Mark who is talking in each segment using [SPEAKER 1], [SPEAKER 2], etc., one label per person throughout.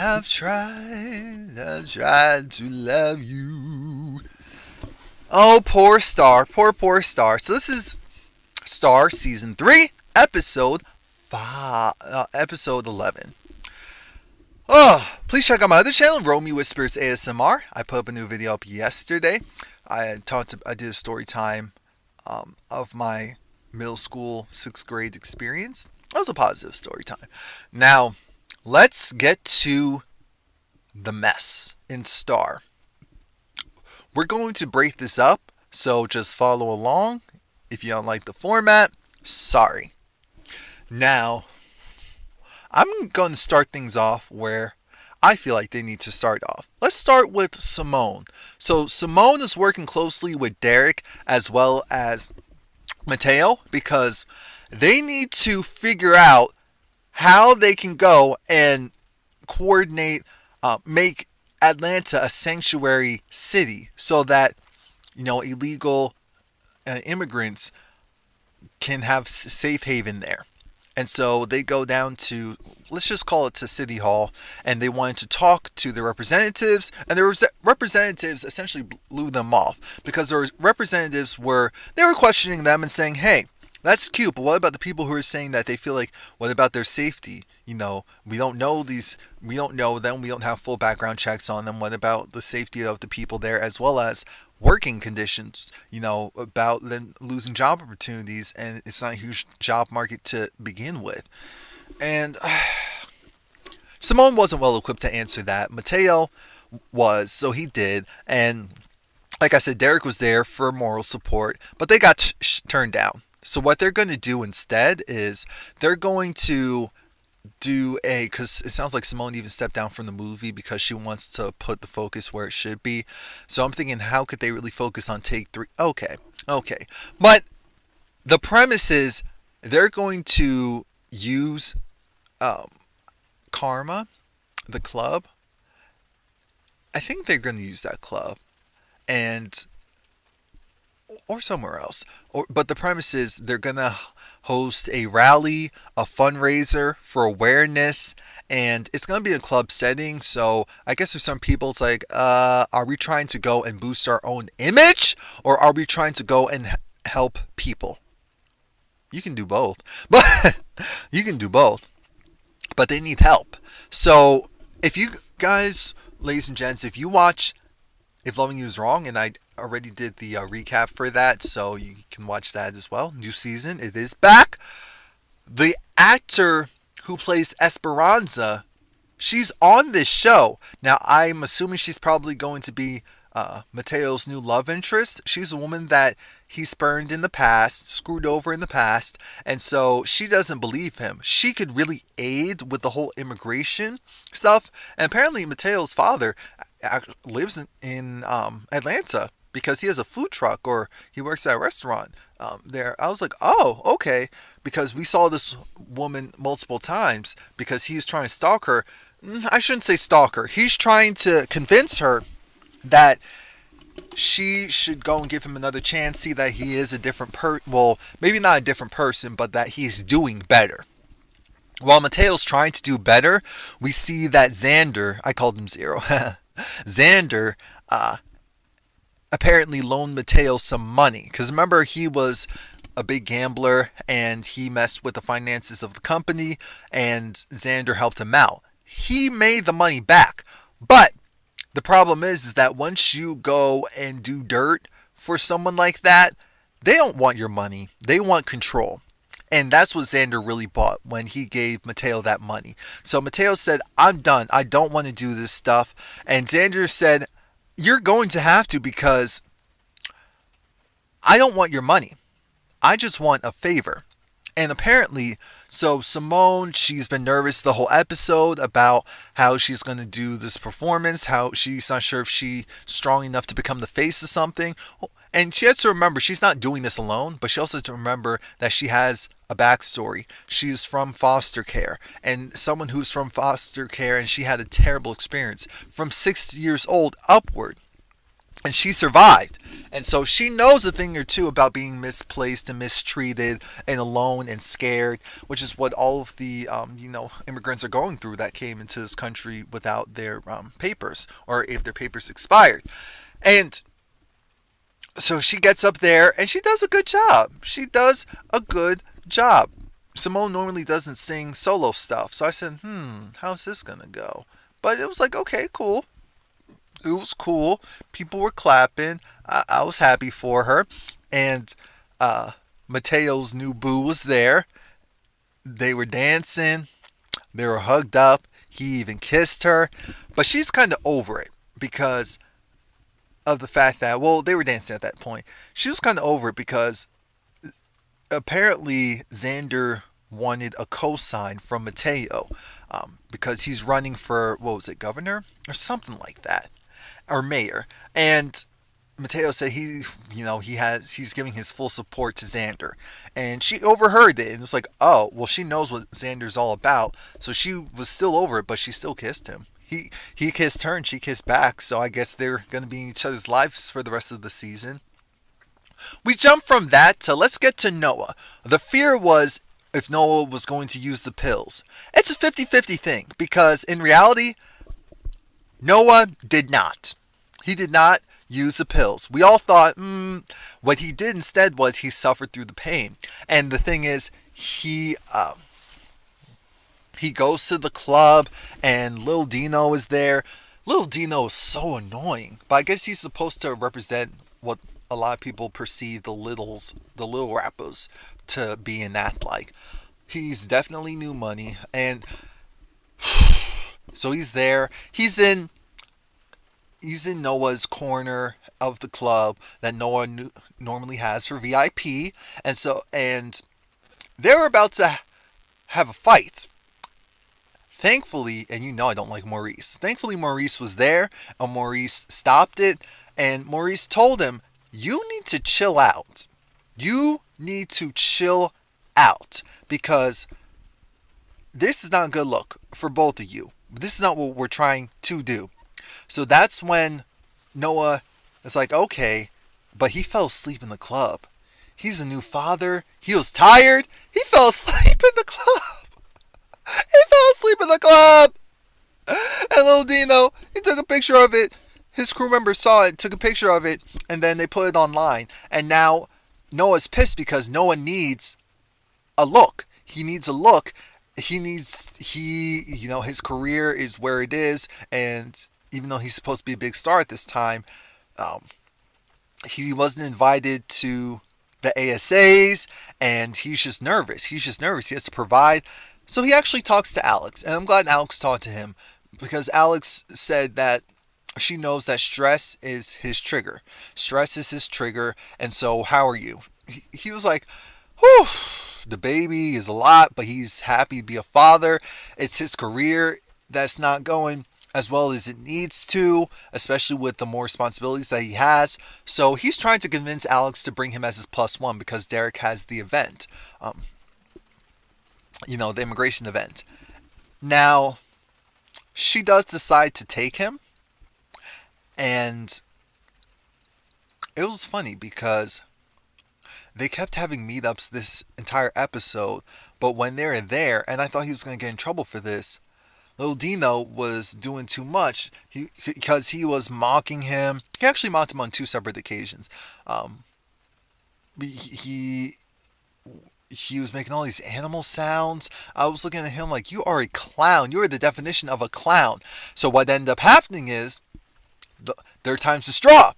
[SPEAKER 1] I've tried to love you. Oh, poor Star, poor Star. So this is Star Season 3, Episode 11. Oh, please check out my other channel, Romie Whispers ASMR. I put up a new video up yesterday. I did a story time of my middle school 6th grade experience. That was a positive story time. Now, let's get to the mess in Star. We're going to break this up, so just follow along. If you don't like the format, sorry. Now, I'm going to start things off where I feel like they need to start off. Let's start with Simone. So Simone is working closely with Derek as well as Mateo because they need to figure out how they can go and coordinate, make Atlanta a sanctuary city so that, illegal immigrants can have safe haven there. And so they go down to, let's just call it to City Hall, and they wanted to talk to the representatives, and the representatives essentially blew them off because their representatives were questioning them and saying, hey, that's cute, but what about the people who are saying that they feel like, what about their safety? We don't know them, we don't have full background checks on them. What about the safety of the people there as well as working conditions, about them losing job opportunities, and it's not a huge job market to begin with. And Simone wasn't well equipped to answer that. Mateo was, so he did. And like I said, Derek was there for moral support, but they got turned down. So what they're going to do instead is they're going to because it sounds like Simone even stepped down from the movie because she wants to put the focus where it should be. So I'm thinking, how could they really focus on take 3? Okay. But the premise is they're going to use Karma, the club. I think they're going to use that club or somewhere else. But the premise is they're going to host a rally, a fundraiser for awareness, and it's going to be a club setting. So I guess for some people it's like, are we trying to go and boost our own image, or are we trying to go and help people? You can do both. But they need help. So if you guys, ladies and gents, if you watch If Loving You Is Wrong, and I already did the recap for that, so you can watch that as well. New season, it is back. The actor who plays Esperanza, she's on this show. Now, I'm assuming she's probably going to be Mateo's new love interest. She's a woman that he spurned in the past, screwed over in the past, and so she doesn't believe him. She could really aid with the whole immigration stuff, and apparently Mateo's father lives in Atlanta because he has a food truck, or he works at a restaurant there. I was like, oh, okay, because we saw this woman multiple times because he's trying to stalk her. I shouldn't say stalk her. He's trying to convince her that she should go and give him another chance, see that he is a different well, maybe not a different person, but that he's doing better. While Mateo's trying to do better, we see that Xander, I called him Zero, Xander apparently loaned Mateo some money. Because remember, he was a big gambler and he messed with the finances of the company, and Xander helped him out. He made the money back. But the problem is that once you go and do dirt for someone like that, they don't want your money. They want control. And that's what Xander really bought when he gave Mateo that money. So Mateo said, I'm done. I don't want to do this stuff. And Xander said, you're going to have to, because I don't want your money. I just want a favor. And apparently, so Simone, she's been nervous the whole episode about how she's going to do this performance, how she's not sure if she's strong enough to become the face of something. And she has to remember she's not doing this alone, but she also has to remember that she has a backstory. She's from foster care, and someone who's from foster care, and she had a terrible experience from 6 years old upward. and she survived. And so she knows a thing or two about being misplaced and mistreated and alone and scared, which is what all of the immigrants are going through that came into this country without their papers, or if their papers expired. And so she gets up there and she does a good job. She does a good job. Simone normally doesn't sing solo stuff, so I said, how's this gonna go? But it was like, okay, cool. It was cool. People were clapping. I was happy for her. And Mateo's new boo was there. They were dancing. They were hugged up. He even kissed her. But she's kind of over it because of the fact that, well, they were dancing at that point. She was kind of over it because apparently Xander wanted a cosign from Mateo because he's running for, what was it, governor? Or something like that. Or mayor. And Mateo said he's giving his full support to Xander. And she overheard it and was like, oh, well, she knows what Xander's all about. So she was still over it, but she still kissed him. He kissed her and she kissed back. So I guess they're going to be in each other's lives for the rest of the season. We jump from that to let's get to Noah. The fear was if Noah was going to use the pills. It's a 50-50 thing because in reality, Noah did not. He did not use the pills. We all thought, what he did instead was he suffered through the pain. And the thing is, he goes to the club and Lil Dino is there. Lil Dino is so annoying, but I guess he's supposed to represent what a lot of people perceive the little rappers to be in that like. He's definitely new money, and so he's there. He's in Noah's corner of the club that Noah normally has for VIP, and they're about to have a fight. Thankfully, and I don't like Maurice. Thankfully, Maurice was there, and Maurice stopped it, and Maurice told him, "You need to chill out. You need to chill out because this is not a good look for both of you. This is not what we're trying to do." So that's when Noah is like, okay, but he fell asleep in the club. He's a new father. He was tired. He fell asleep in the club. He fell asleep in the club. And little Dino, he took a picture of it. His crew members saw it, took a picture of it, and then they put it online. And now Noah's pissed because Noah needs a look. He needs a look. His career is where it is, and even though he's supposed to be a big star at this time, he wasn't invited to the ASAs, and he's just nervous. He has to provide. So he actually talks to Alex, and I'm glad Alex talked to him because Alex said that she knows that stress is his trigger. Stress is his trigger, and so how are you? He was like, whew, the baby is a lot, but he's happy to be a father. It's his career that's not going as well as it needs to, especially with the more responsibilities that he has. So he's trying to convince Alex to bring him as his +1 because Derek has the event. The immigration event. Now, she does decide to take him. And it was funny because they kept having meetups this entire episode. But when they're there, and I thought he was going to get in trouble for this, Lil Dino was doing too much because he was mocking him. He actually mocked him on 2 separate occasions. He was making all these animal sounds. I was looking at him like, you are a clown. You are the definition of a clown. So what ended up happening is, third time's the straw.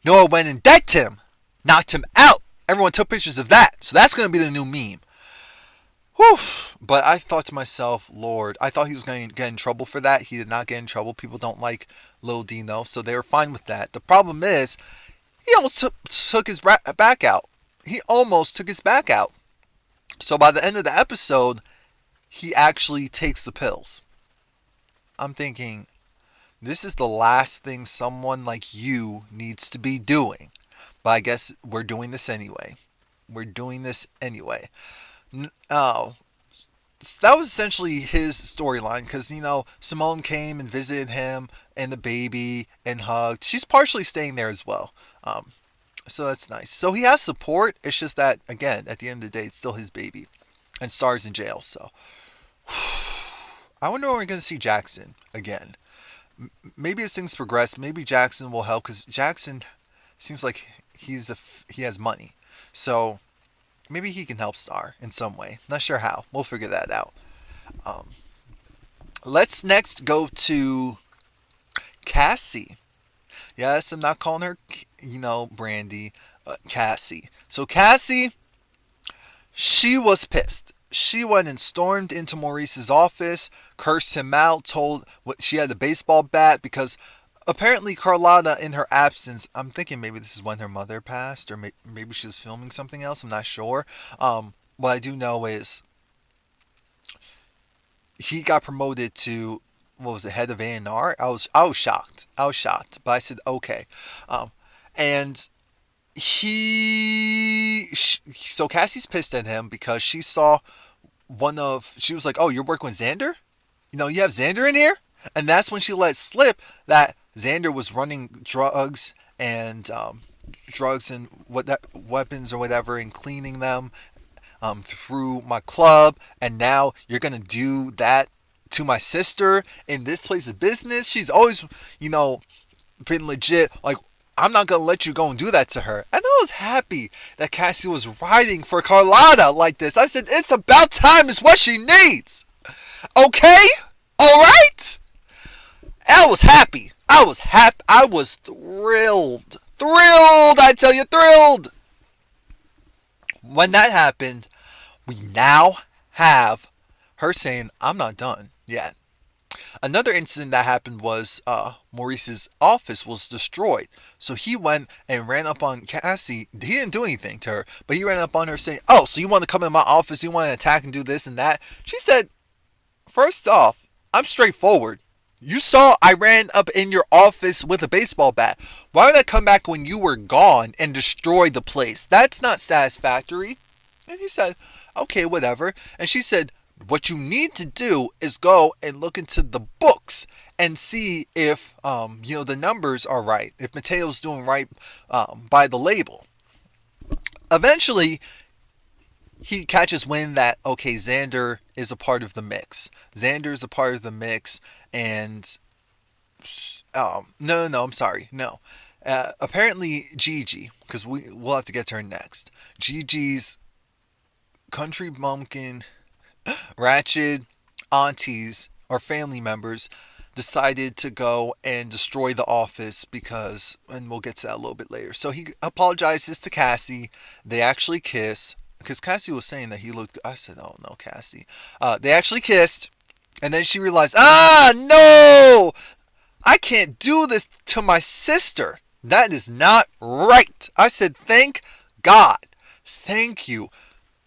[SPEAKER 1] Noah went and decked him. Knocked him out. Everyone took pictures of that. So that's going to be the new meme. Whew. But I thought to myself, Lord, I thought he was going to get in trouble for that. He did not get in trouble. People don't like Lil Dino, so they were fine with that. The problem is, he almost took his back out. He almost took his back out. So by the end of the episode, he actually takes the pills. I'm thinking, this is the last thing someone like you needs to be doing. But I guess we're doing this anyway. that was essentially his storyline because Simone came and visited him and the baby and hugged. She's partially staying there as well, so that's nice. So he has support. It's just that again, at the end of the day, it's still his baby, and Star's in jail. So I wonder when we're gonna see Jackson again. Maybe as things progress, maybe Jackson will help because Jackson seems like he has money, so maybe he can help Star in some way. Not sure how. We'll figure that out. Um, let's next go to Cassie. Yes, I'm not calling her, Brandy, Cassie. So Cassie, she was pissed. She went and stormed into Maurice's office, cursed him out, told what she had a baseball bat because apparently Carlotta, in her absence, I'm thinking maybe this is when her mother passed, or maybe she was filming something else. I'm not sure. What I do know is he got promoted to what was the head of A&R. I was shocked. I was shocked, but I said okay. And so Cassie's pissed at him because she saw she was like, oh, you're working with Xander? You have Xander in here? And that's when she let slip that Xander was running drugs and weapons or whatever and cleaning them through my club. And now you're going to do that to my sister in this place of business. She's always, been legit. Like, I'm not going to let you go and do that to her. And I was happy that Cassie was riding for Carlotta like this. I said, it's about time is what she needs. Okay? All right? I was happy. I was happy. I was thrilled. Thrilled, I tell you, thrilled. When that happened, we now have her saying, I'm not done yet. Another incident that happened was Maurice's office was destroyed. So he went and ran up on Cassie. He didn't do anything to her, but he ran up on her saying, oh, so you want to come in my office? You want to attack and do this and that? She said, first off, I'm straightforward. You saw I ran up in your office with a baseball bat. Why would I come back when you were gone and destroy the place? That's not satisfactory. And he said, okay, whatever. And she said, what you need to do is go and look into the books and see if the numbers are right, if Mateo's doing right by the label. Eventually, he catches wind that, okay, Xander is a part of the mix. Xander is a part of the mix, and no, I'm sorry, no. Apparently, Gigi, because we'll have to get to her next. Gigi's country bumpkin, ratchet aunties or family members decided to go and destroy the office because, and we'll get to that a little bit later. So he apologizes to Cassie. They actually kiss because Cassie was saying that he looked. I said, "Oh no, Cassie." They actually kissed, and then she realized, no, I can't do this to my sister. That is not right. I said, thank God, thank you.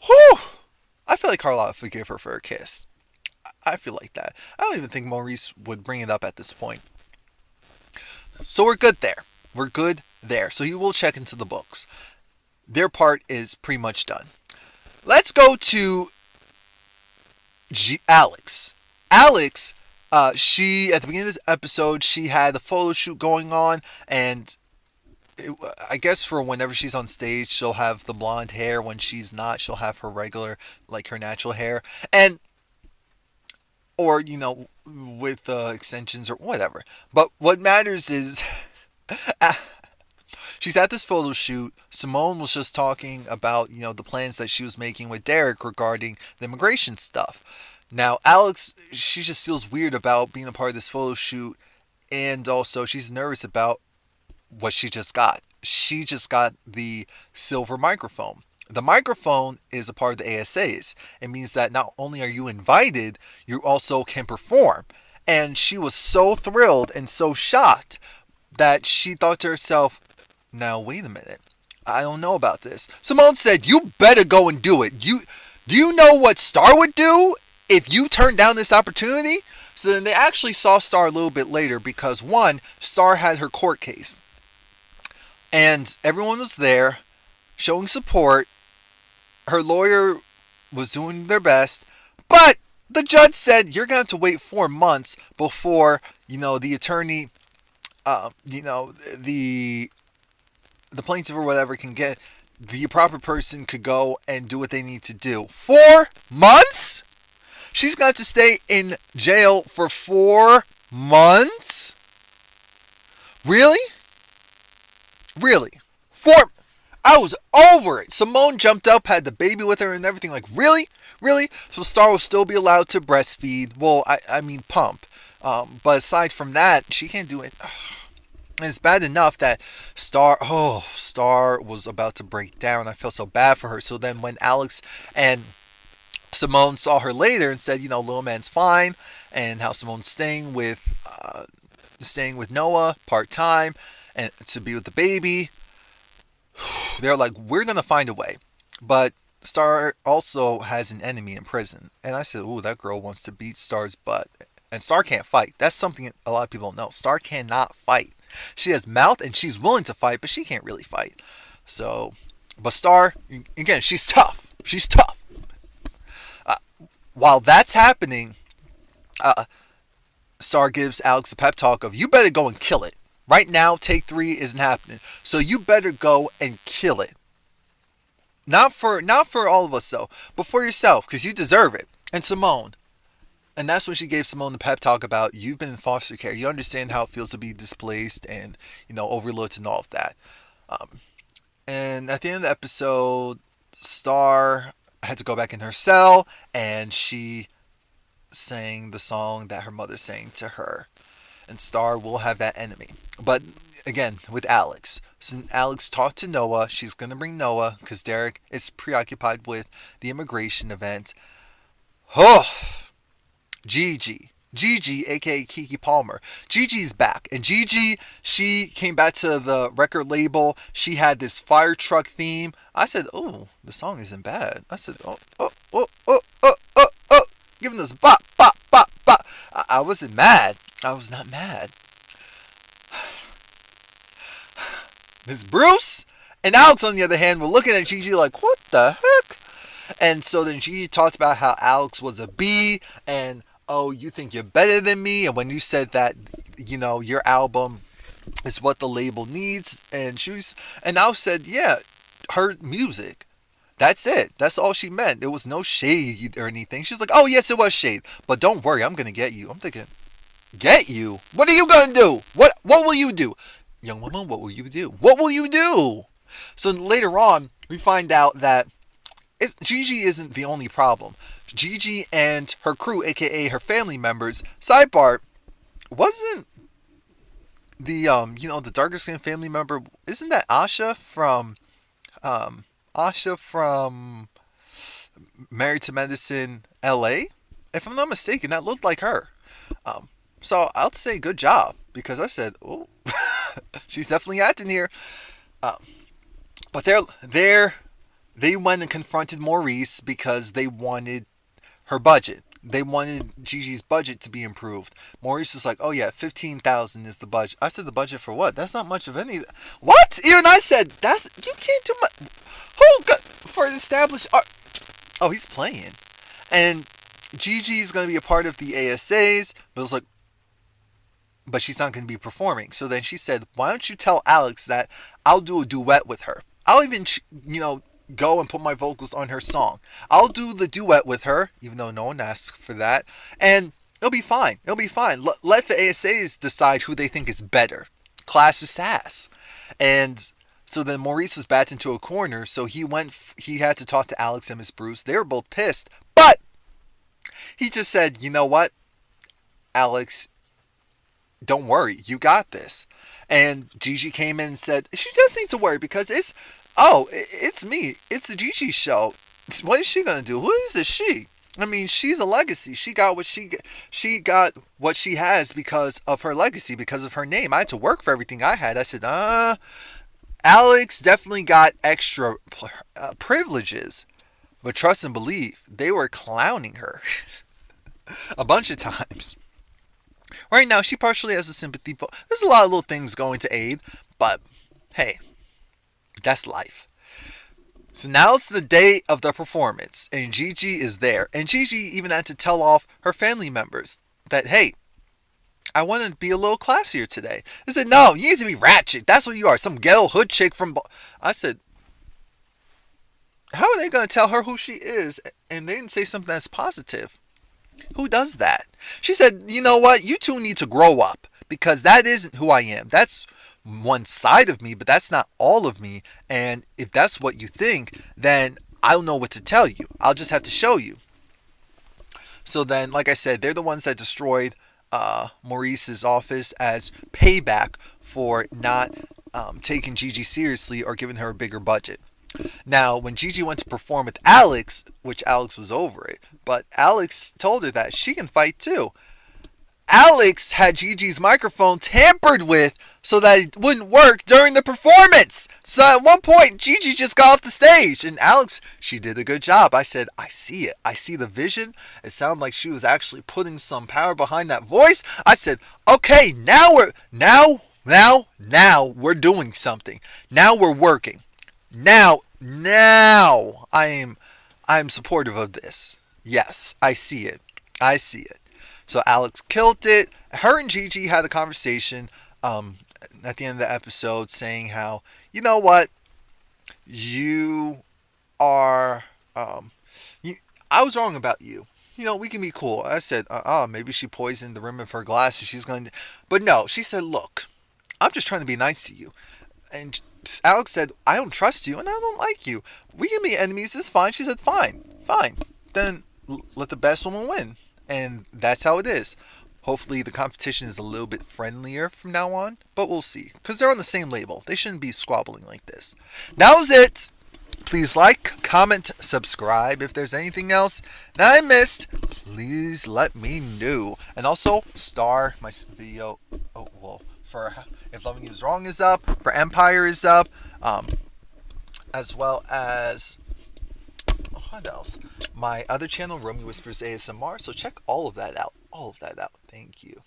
[SPEAKER 1] Whew. I feel like Carlotta forgive her for a kiss. I feel like that. I don't even think Maurice would bring it up at this point. So we're good there. We're good there. So he will check into the books. Their part is pretty much done. Let's go to Alex. Alex, she, at the beginning of this episode, she had a photo shoot going on, and I guess for whenever she's on stage, she'll have the blonde hair. When she's not, she'll have her regular, like her natural hair. Or, with extensions or whatever. But what matters is she's at this photo shoot. Simone was just talking about, the plans that she was making with Derek regarding the immigration stuff. Now, Alex, she just feels weird about being a part of this photo shoot. And also, she's nervous about what she just got. She just got the silver microphone. The microphone is a part of the ASAs. It means that not only are you invited, you also can perform. And she was so thrilled and so shocked that she thought to herself, now wait a minute, I don't know about this. Simone said, you better go and do it. Do you know what Star would do if you turned down this opportunity? So then they actually saw Star a little bit later because one, Star had her court case. And everyone was there showing support. Her lawyer was doing their best. But The judge said you're going to have to wait 4 months before, the attorney, the plaintiff or whatever can get the proper person could go and do what they need to do. 4 months? She's got to stay in jail for 4 months? Really? Really? I was over it. Simone jumped up, had the baby with her and everything. Like, really? Really? So Star will still be allowed to breastfeed. Well, I mean pump. But aside from that, she can't do it. It's bad enough that Star was about to break down. I felt so bad for her. So then when Alex and Simone saw her later and said, little man's fine, and how Simone's staying with Noah part-time and to be with the baby, they're like, we're going to find a way. But Star also has an enemy in prison. And I said, ooh, that girl wants to beat Star's butt. And Star can't fight. That's something a lot of people don't know. Star cannot fight. She has mouth and she's willing to fight, but she can't really fight. So, but Star, again, she's tough. She's tough. While that's happening, Star gives Alex a pep talk of, you better go and kill it. Right now, take 3 isn't happening. So you better go and kill it. Not for all of us though, but for yourself, because you deserve it. And Simone. And that's when she gave Simone the pep talk about, you've been in foster care. You understand how it feels to be displaced and, overlooked and all of that. And at the end of the episode, Star had to go back in her cell and she sang the song that her mother sang to her. And Star will have that enemy. But again, with Alex. So Alex talked to Noah. She's going to bring Noah because Derek is preoccupied with the immigration event. Oh! Gigi, aka Keke Palmer. Gigi's back. And Gigi, she came back to the record label. She had this fire truck theme. I said, oh, the song isn't bad. I said, giving this bop, bop, bop, bop. I wasn't mad. I was not mad. Miss Bruce and Alex, on the other hand, were looking at Gigi like, what the heck? And so then Gigi talked about how Alex was a B and, oh, you think you're better than me. And when you said that, your album is what the label needs. And Alex said, yeah, her music. That's it. That's all she meant. There was no shade or anything. She's like, oh, yes, it was shade. But don't worry, I'm going to get you. I'm thinking, get you? What are you going to do? What will you do? Young woman, what will you do? What will you do? So later on, we find out that Gigi isn't the only problem. Gigi and her crew, aka her family members, sidebar, wasn't the the darker skinned family member, isn't that Asha from Married to Medicine LA? If I'm not mistaken, that looked like her. So I'll say good job, because I said, oh, she's definitely acting here. But they went and confronted Maurice because they wanted her budget. They wanted Gigi's budget to be improved. Maurice was like, oh yeah, $15,000 is the budget. I said, the budget for what? That's not much of any. What? Even I said, you can't do much. Who got for an established art? Oh, he's playing. And Gigi's going to be a part of the ASAs, but it was like, but she's not going to be performing. So then she said, why don't you tell Alex that I'll do a duet with her. I'll even, go and put my vocals on her song. I'll do the duet with her, even though no one asked for that. And it'll be fine. It'll be fine. Let the ASAs decide who they think is better. Clash of sass. And so then Maurice was backed into a corner. So he had to talk to Alex and Miss Bruce. They were both pissed. But he just said, you know what, Alex, don't worry. You got this. And Gigi came in and said, she just needs to worry because it's me. It's the Gigi show. What is she going to do? Who is this she? I mean, she's a legacy. She got what she has because of her legacy, because of her name. I had to work for everything I had. I said, Alex definitely got extra privileges. But trust and believe, they were clowning her a bunch of times. Right now, she partially has a sympathy vote. There's a lot of little things going to aid, but hey, that's life. So now it's the day of the performance, and Gigi is there. And Gigi even had to tell off her family members that, hey, I want to be a little classier today. They said, no, you need to be ratchet. That's what you are, some ghetto hood chick from... I said, how are they going to tell her who she is? And they didn't say something that's positive. Who does that? She said, you know what? You two need to grow up because that isn't who I am. That's one side of me, but that's not all of me. And if that's what you think, then I don't know what to tell you. I'll just have to show you. So then, like I said, they're the ones that destroyed Maurice's office as payback for not taking Gigi seriously or giving her a bigger budget. Now, when Gigi went to perform with Alex, which Alex was over it, but Alex told her that she can fight too. Alex had Gigi's microphone tampered with so that it wouldn't work during the performance. So at one point, Gigi just got off the stage. And Alex, she did a good job. I said, I see it. I see the vision. It sounded like she was actually putting some power behind that voice. I said, okay, now we're doing something. Now we're working. Now I'm supportive of this. Yes, I see it. I see it. So Alex killed it. Her and Gigi had a conversation at the end of the episode saying how, you know what, you are, I was wrong about you. You know, we can be cool. I said, maybe she poisoned the rim of her glass and she's going to, but no, she said, look, I'm just trying to be nice to you. And Alex said, I don't trust you and I don't like you. We can be enemies, this is fine. She said, fine. Then let the best woman win. And that's how it is. Hopefully the competition is a little bit friendlier from now on, but we'll see. Because they're on the same label. They shouldn't be squabbling like this. That was it. Please like, comment, subscribe. If there's anything else that I missed, please let me know. And also, star my video. For If Loving You Is Wrong is up. For Empire is up. As well as... what else? My other channel, Romie Whispers ASMR. So check all of that out. Thank you.